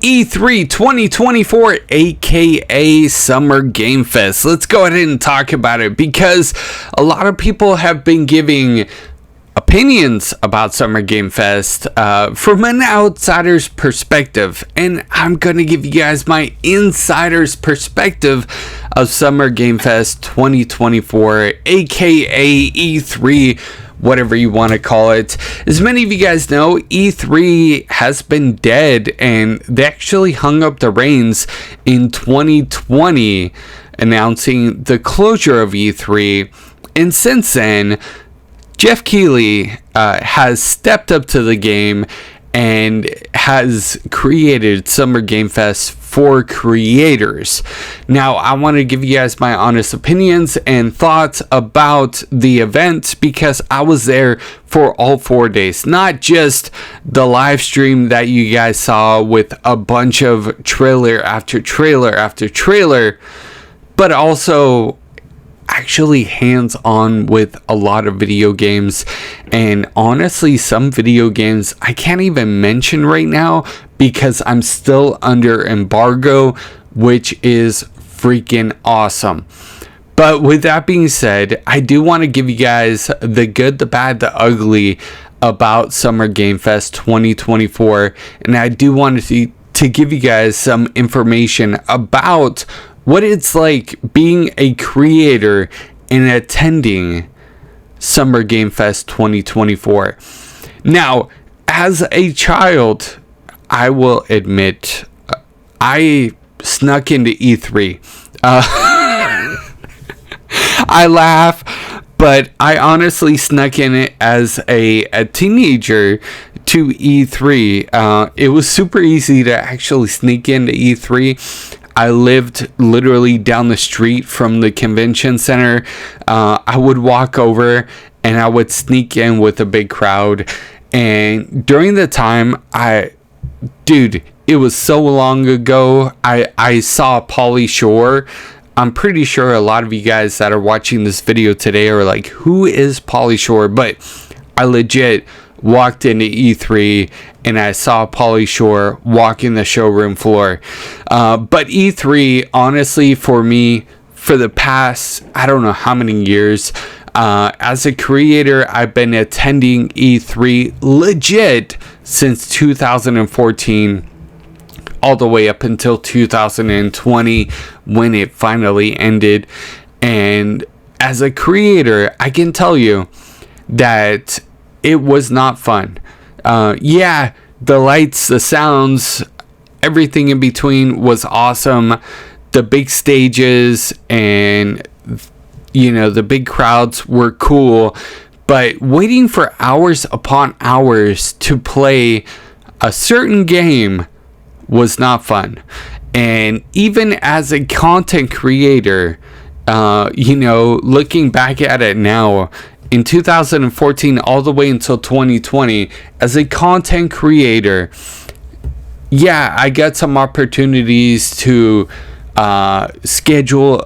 E3 2024, aka Summer Game Fest. Let's go ahead and talk about it because a lot of people have been giving opinions about Summer Game Fest from an outsider's perspective, and I'm going to give you guys my insider's perspective of Summer Game Fest 2024, aka E3, whatever you want to call it. As many of you guys know, E3 has been dead, and they actually hung up the reins in 2020, announcing the closure of E3. And since then, Jeff Keighley has stepped up to the game and has created Summer Game Fest for creators. Now, I want to give you guys my honest opinions and thoughts about the event because I was there for all 4 days, not just the live stream that you guys saw with a bunch of trailer after trailer after trailer, but also actually hands-on with a lot of video games. And honestly, some video games I can't even mention right now because I'm still under embargo, which is freaking awesome. But with that being said, I do want to give you guys the good, the bad, the ugly about Summer Game Fest 2024, and I do want to give you guys some information about what it's like being a creator and attending Summer Game Fest 2024. Now, as a child, I will admit, I snuck into E3. I laugh, but I honestly snuck in it as a teenager to E3. It was super easy to actually sneak into E3. I lived literally down the street from the convention center. I would walk over and I would sneak in with a big crowd. And during the time, it was so long ago, I saw Pauly Shore. I'm pretty sure a lot of you guys that are watching this video today are like, who is Pauly Shore? But I legit walked into E3 and I saw Pauly Shore walking the showroom floor. But E3, honestly, for me, for the past, I don't know how many years, as a creator, I've been attending E3 legit since 2014, all the way up until 2020 when it finally ended. And as a creator, I can tell you that it was not fun. Yeah, the lights, the sounds, everything in between was awesome. The big stages and, the big crowds were cool. But waiting for hours upon hours to play a certain game was not fun. And even as a content creator, looking back at it now, in 2014 all the way until 2020, as a content creator, yeah, I got some opportunities to schedule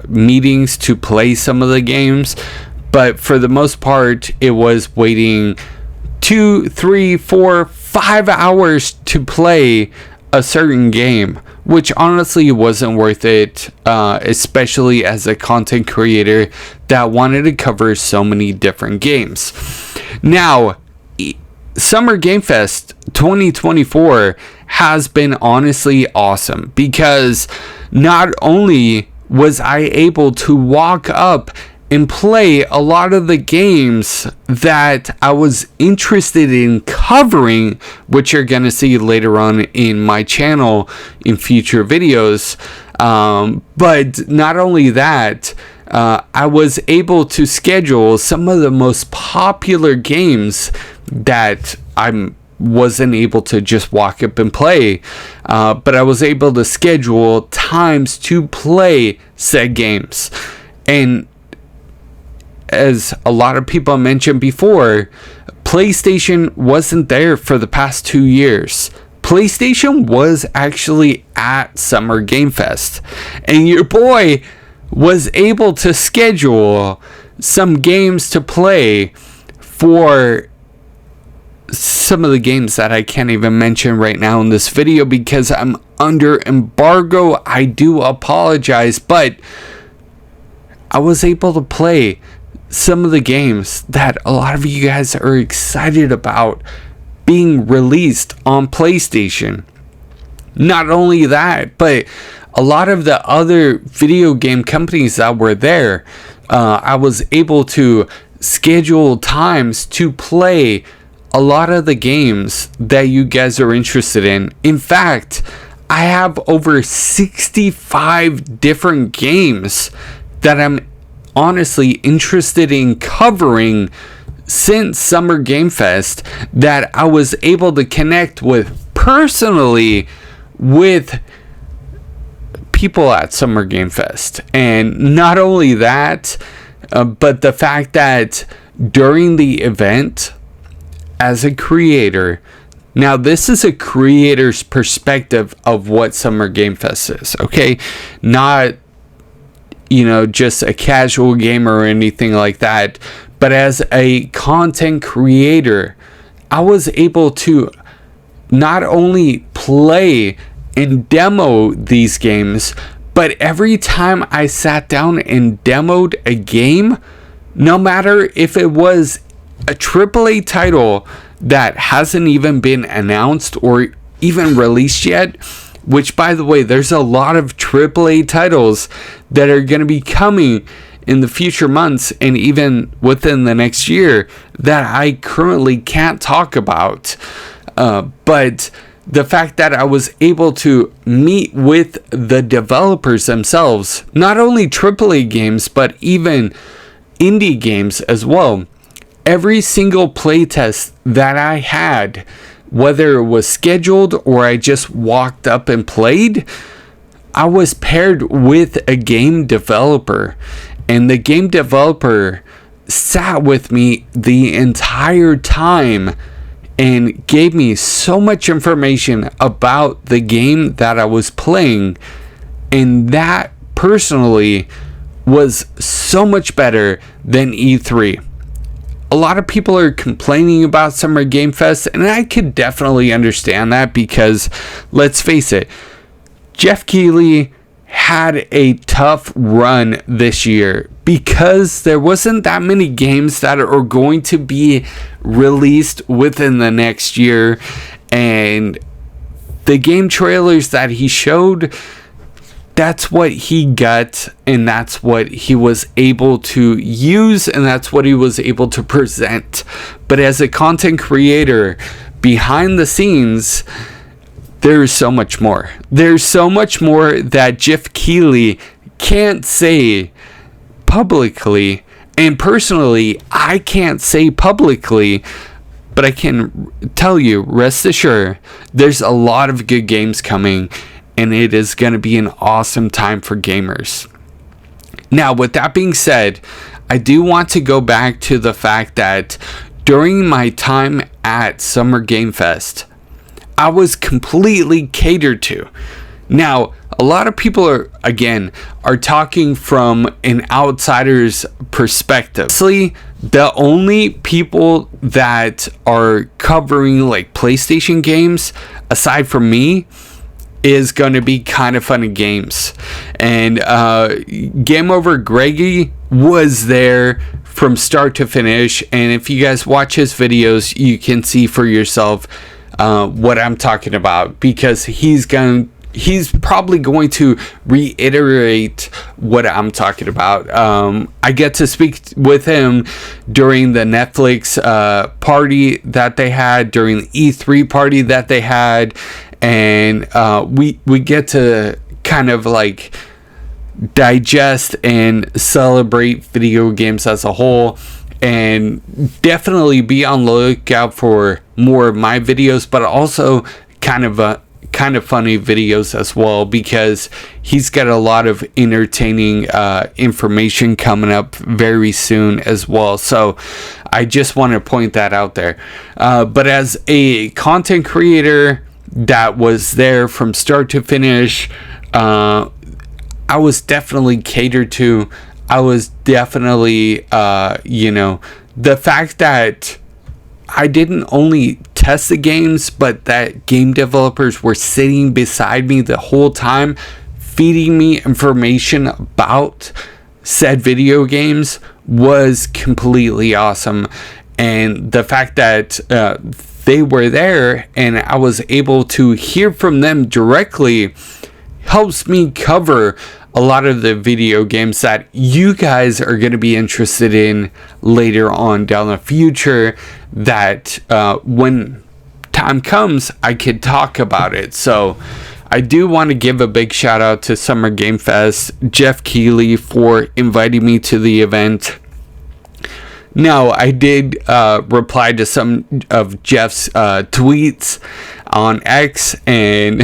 meetings to play some of the games, but for the most part, it was waiting 2, 3, 4, 5 hours to play a certain game, which honestly wasn't worth it, especially as a content creator that wanted to cover so many different games. Now, Summer Game Fest 2024 has been honestly awesome because not only was I able to walk up and play a lot of the games that I was interested in covering, which you're going to see later on in my channel in future videos. But not only that, I was able to schedule some of the most popular games that I wasn't able to just walk up and play. But I was able to schedule times to play said games. And as a lot of people mentioned before, PlayStation wasn't there for the past 2 years. PlayStation was actually at Summer Game Fest, and your boy was able to schedule some games to play for some of the games that I can't even mention right now in this video because I'm under embargo. I do apologize, but I was able to play some of the games that a lot of you guys are excited about being released on PlayStation. Not only that, but a lot of the other video game companies that were there, I was able to schedule times to play a lot of the games that you guys are interested in. In fact, I have over 65 different games that I'm honestly interested in covering since Summer Game Fest that I was able to connect with personally with people at Summer Game Fest. And not only that, but the fact that during the event, as a creator, now this is a creator's perspective of what Summer Game Fest is, okay? Not, just a casual gamer or anything like that, but as a content creator, I was able to not only play and demo these games, but every time I sat down and demoed a game, no matter if it was a AAA title that hasn't even been announced or even released yet, which, by the way, there's a lot of AAA titles that are going to be coming in the future months and even within the next year that I currently can't talk about. But the fact that I was able to meet with the developers themselves, not only AAA games, but even indie games as well. Every single playtest that I had, whether it was scheduled or I just walked up and played, I was paired with a game developer. And the game developer sat with me the entire time and gave me so much information about the game that I was playing. And that personally was so much better than E3. A lot of people are complaining about Summer Game Fest, and I could definitely understand that because, let's face it, Jeff Keighley had a tough run this year because there wasn't that many games that are going to be released within the next year, and the game trailers that he showed, that's what he got, and that's what he was able to use, and that's what he was able to present. But as a content creator behind the scenes, there's so much more. There's so much more that Jeff Keighley can't say publicly, and personally, I can't say publicly, but I can tell you, rest assured, there's a lot of good games coming, and it is going to be an awesome time for gamers. Now, with that being said, I do want to go back to the fact that during my time at Summer Game Fest, I was completely catered to. Now, a lot of people are talking from an outsider's perspective. Honestly, the only people that are covering like PlayStation games, aside from me, is going to be Kind of Funny Games. And Game Over Greggy was there from start to finish. And if you guys watch his videos, you can see for yourself what I'm talking about, because he's probably going to reiterate what I'm talking about. I get to speak with him during the Netflix party that they had, during the E3 party that they had, and we get to kind of like digest and celebrate video games as a whole. And definitely be on the lookout for more of my videos, but also kind of funny videos as well, because he's got a lot of entertaining information coming up very soon as well. So I just want to point that out there. But as a content creator that was there from start to finish, I was definitely catered to. I was definitely, the fact that I didn't only test the games, but that game developers were sitting beside me the whole time, feeding me information about said video games was completely awesome. And the fact that they were there and I was able to hear from them directly helps me cover a lot of the video games that you guys are going to be interested in later on down the future, that when time comes I could talk about it. So I do want to give a big shout out to Summer Game Fest, Jeff Keighley, for inviting me to the event. Now, I did reply to some of Jeff's tweets on X, and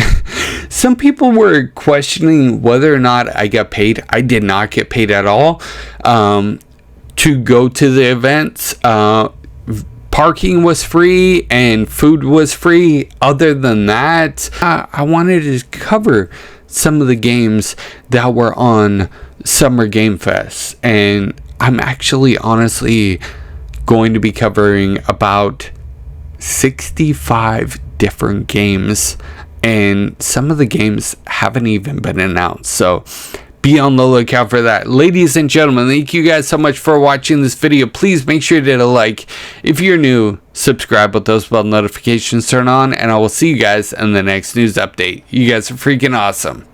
some people were questioning whether or not I got paid. I did not get paid at all to go to the events. Parking was free and food was free. Other than that, I wanted to cover some of the games that were on Summer Game Fest, and I'm actually honestly going to be covering about 65 different games, and some of the games haven't even been announced, so be on the lookout for that. Ladies and gentlemen, thank you guys so much for watching this video. Please make sure to hit a like. If you're new, subscribe with those bell notifications turned on, and I will see you guys in the next news update. You guys are freaking awesome.